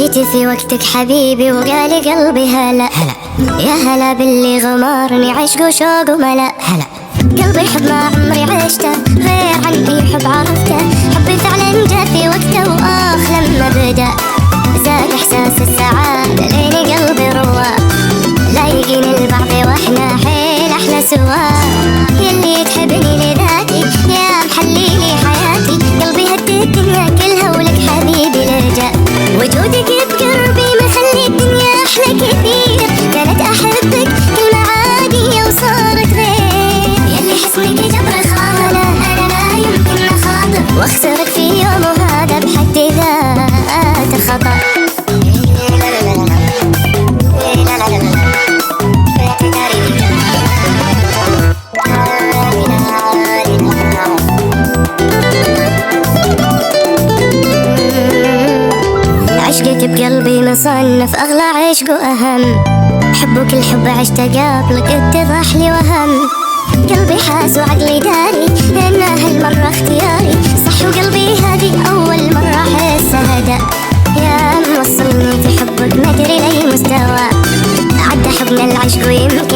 جيتي في وقتك حبيبي وقالي قلبي هلا هلا، يا هلا باللي غمرني عشق وشوق وملا. هلا قلبي حب ما عمري عشته، غير عن اي حب عرفته. حبي فعلا جاء في وقته واخ لما بدا، زاد احساس السعادة ليني قلبي رواه. لايقين البعض واحنا حيل احلى سوا، يلي تحبني لذاتي يا محلي لي حياتي. قلبي هدي الدنيا كلها ولك حبيبي لجأ، وجودك بقربي مخلي الدنيا احلى كثير. كانت احبك كلمة عادية وصارت غير، يلي حسنك جبر خاطر انا لا يمكن اخاطر، واخسرك في يوم وهذا بحد ذاته خطر. عشقك بقلبي مصنف أغلى عشق وأهم، حبك الحب عشت قبلك اتضح لي وهم. قلبي حاس وعقلي داري إن هالمرة اختياري صح، وقلبي هادي أول مرة أحس هدا. يا موصلني في حبك مدري لأي مستوى، عدى حبنا العشق ويمكن